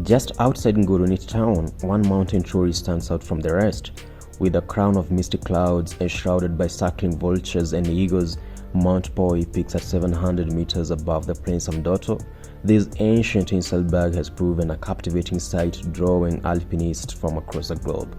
Just outside Ngurunit town, one mountain truly stands out from the rest. With a crown of misty clouds enshrouded by circling vultures and eagles, Mount Poi peaks at 700 meters above the plains of Mdoto. This ancient Inselberg has proven a captivating sight, drawing alpinists from across the globe.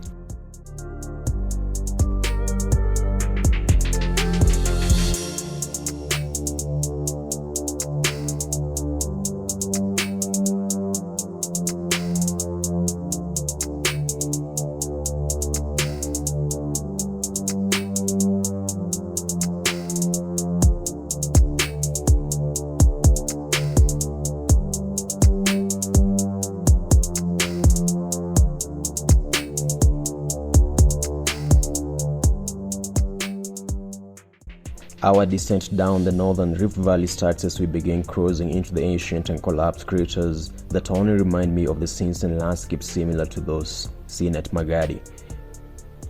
Our descent down the northern Rift Valley starts as we begin cruising into the ancient and collapsed craters that only remind me of the scenes and landscapes similar to those seen at Magadi.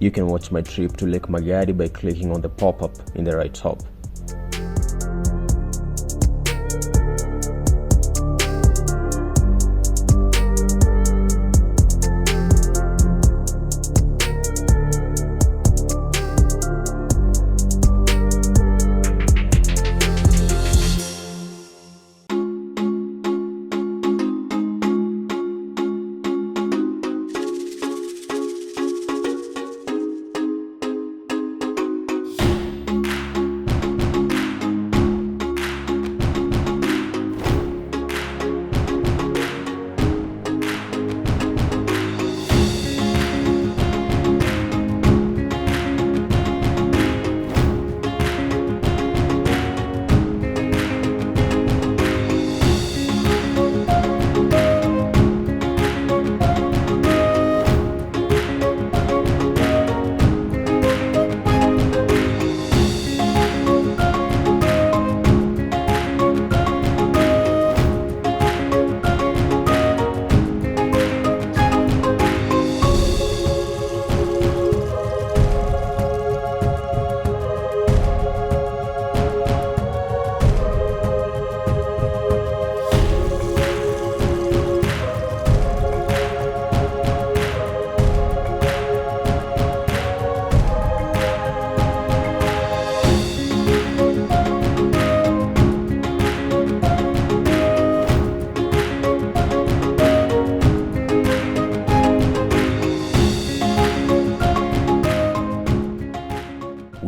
You can watch my trip to Lake Magadi by clicking on the pop-up in the right top.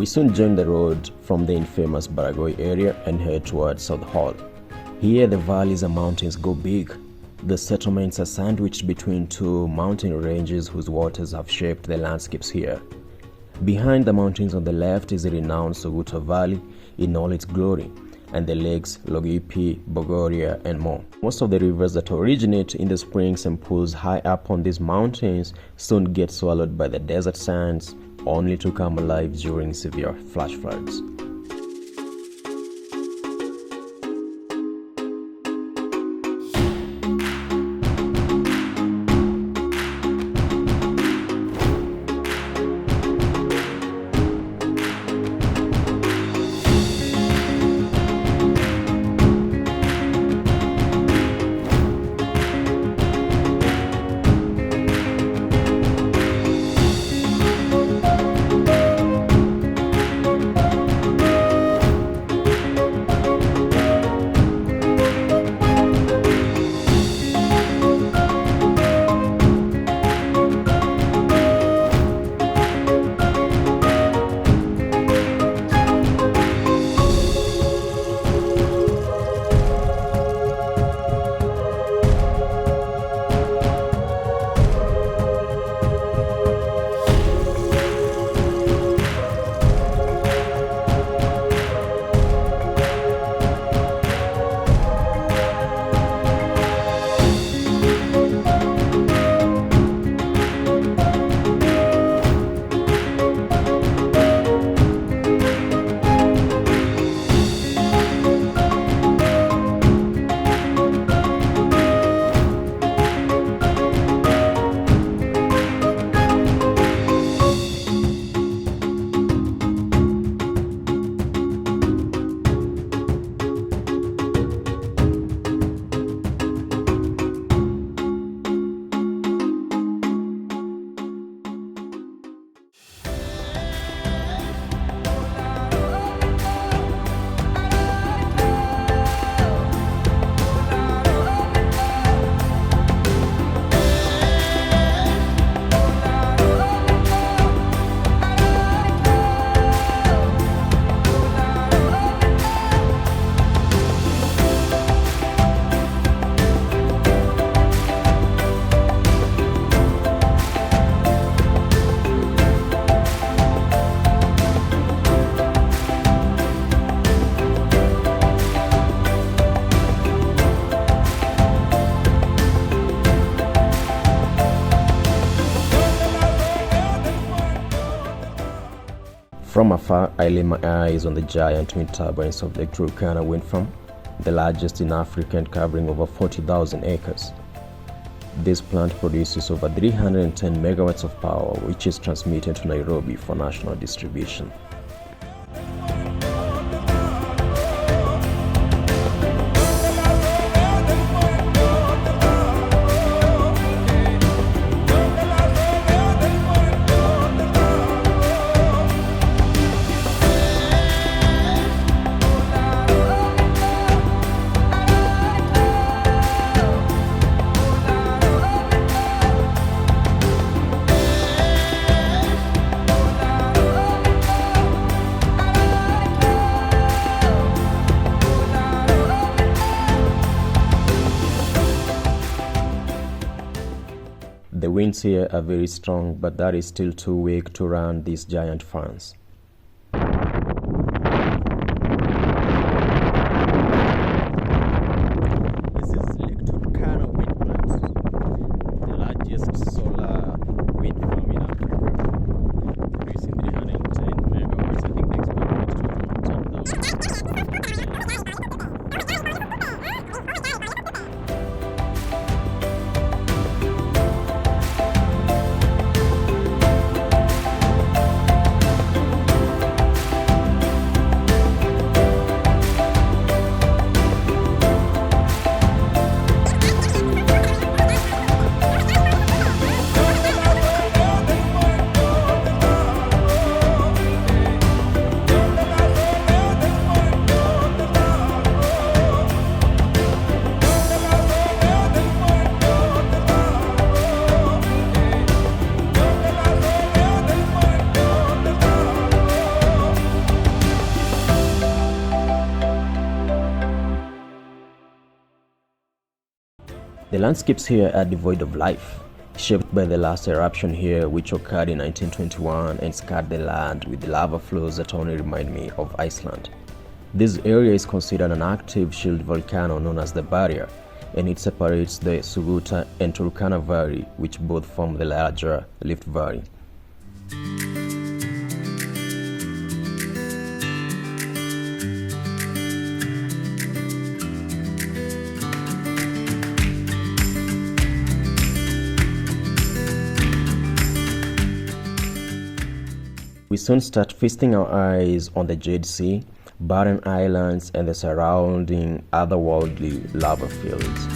We soon join the road from the infamous Baragoi area and head towards South Hall. Here the valleys and mountains go big. The settlements are sandwiched between two mountain ranges whose waters have shaped the landscapes here. Behind the mountains on the left is the renowned Soguta Valley in all its glory, and the lakes Logipi, Bogoria, and more. Most of the rivers that originate in the springs and pools high up on these mountains soon get swallowed by the desert sands, only to come alive during severe flash floods. From afar, I lay my eyes on the giant wind turbines of the Turkana wind farm, the largest in Africa and covering over 40,000 acres. This plant produces over 310 megawatts of power, which is transmitted to Nairobi for national distribution. The winds here are very strong, but that is still too weak to run these giant fans. This is Lake Turkana wind plant, the largest solar wind farm in Africa, producing 310 megawatts. I think the experiment to around 10,000. The landscapes here are devoid of life, shaped by the last eruption here, which occurred in 1921 and scarred the land with lava flows that only remind me of Iceland. This area is considered an active shield volcano known as the Barrier, and it separates the Suguta and Turkana Valley, which both form the larger Rift Valley. We soon start feasting our eyes on the Jade Sea, barren islands, and the surrounding otherworldly lava fields.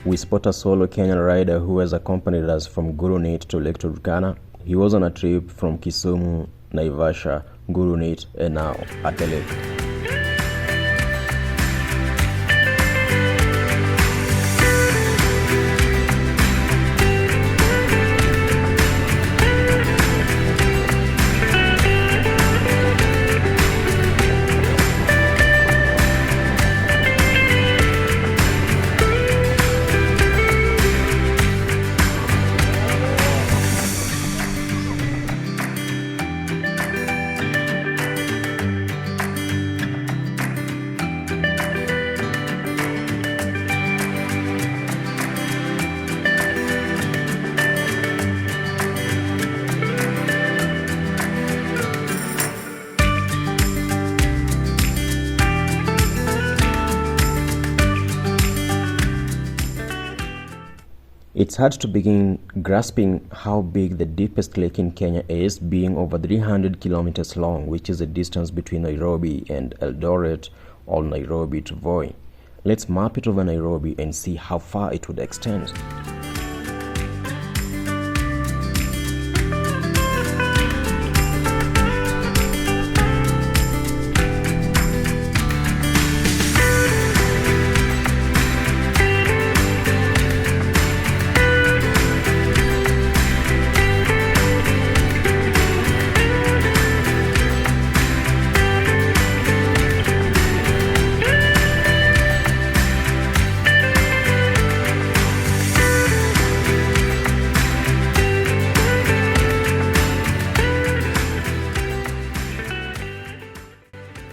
We spot a solo Kenyan rider who has accompanied us from Gurunit to Lake Turkana. He was on a trip from Kisumu, Naivasha, Gurunit, and now at the lake. It's hard to begin grasping how big the deepest lake in Kenya is, being over 300 kilometers long, which is the distance between Nairobi and Eldoret, or Nairobi to Voi. Let's map it over Nairobi and see how far it would extend.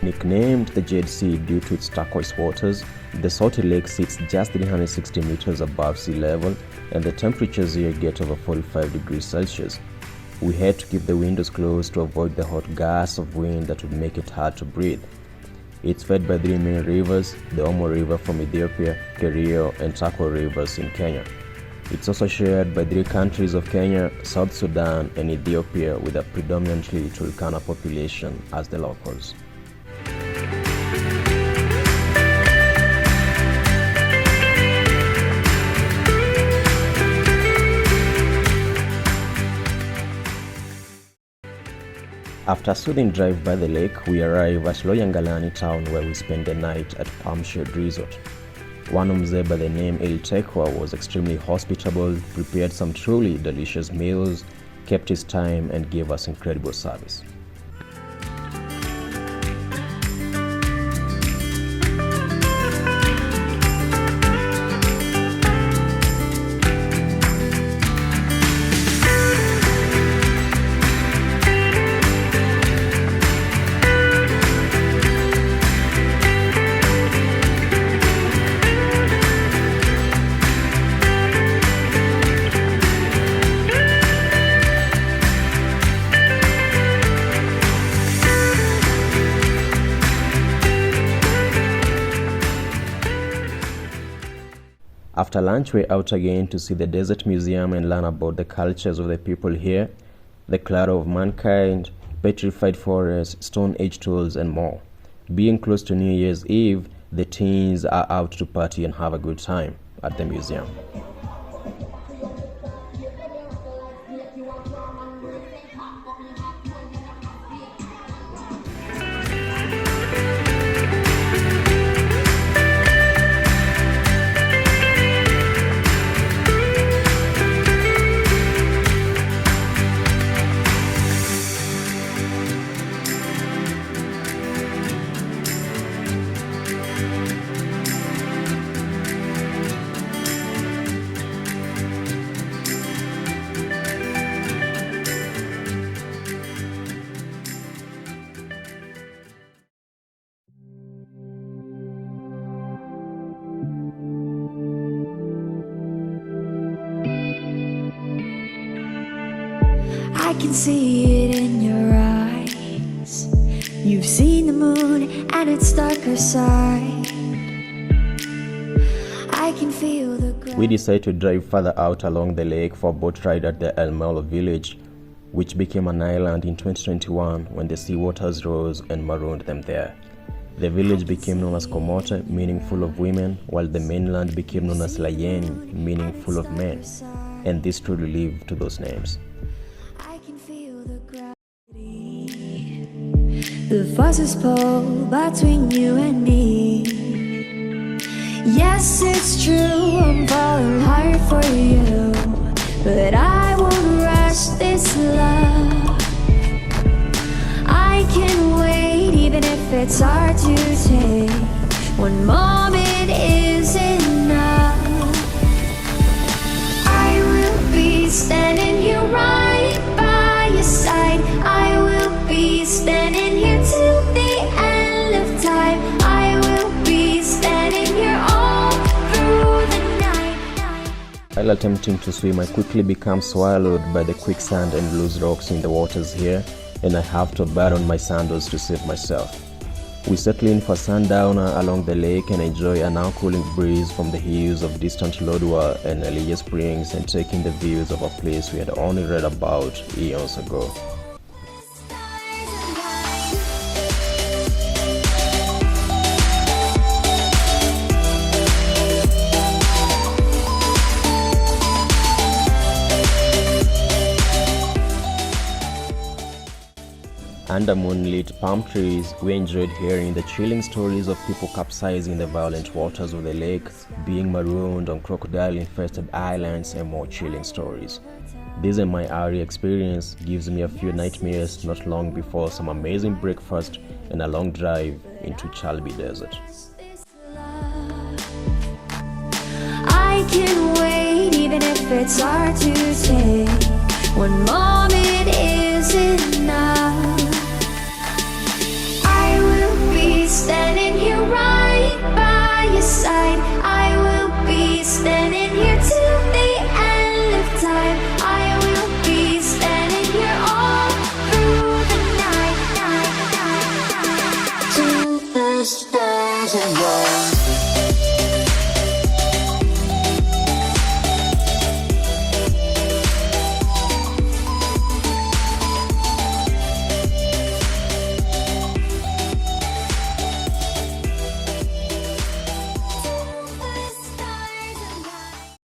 Nicknamed the Jade Sea due to its turquoise waters, the salty lake sits just 360 meters above sea level, and the temperatures here get over 45 degrees Celsius. We had to keep the windows closed to avoid the hot gusts of wind that would make it hard to breathe. It's fed by three main rivers: the Omo River from Ethiopia, Kerio, and Turkwa rivers in Kenya. It's also shared by three countries of Kenya, South Sudan, and Ethiopia, with a predominantly Turkana population as the locals. After a soothing drive by the lake, we arrive at Loyangalani town, where we spend the night at Palm Shade Resort. One Mzee by the name El Tekwa was extremely hospitable, prepared some truly delicious meals, kept his time, and gave us incredible service. After lunch, we're out again to see the Desert Museum and learn about the cultures of the people here, the cradle of mankind, petrified forests, Stone Age tools, and more. Being close to New Year's Eve, the teens are out to party and have a good time at the museum. I can see it in your eyes. You've seen the moon and its darker side. I can feel the ground. We decided to drive further out along the lake for a boat ride at the El Molo village, which became an island in 2021 when the seawaters rose and marooned them there. The village became known as Komote, meaning full of women, while the mainland became known as Layeni, meaning full of men, and this truly lived to those names. The forces pull between you and me. Yes, it's true, I'm falling hard for you, but I won't rush this love. I can wait even if it's hard to take. One moment is enough. I will be standing here right by your side. I will be standing here till the end of time. I will be standing here all through the night. While attempting to swim, I quickly become swallowed by the quicksand and loose rocks in the waters here, and I have to abandon my sandals to save myself. We settle in for sundowner along the lake and enjoy a now cooling breeze from the hills of distant Lodwar and Elijah Springs, and taking the views of a place we had only read about eons ago. Under moonlit palm trees, we enjoyed hearing the chilling stories of people capsizing in the violent waters of the lake, being marooned on crocodile-infested islands, and more chilling stories. This and my Ari experience gives me a few nightmares not long before some amazing breakfast and a long drive into Chalbi Desert. I can wait even if it's hard to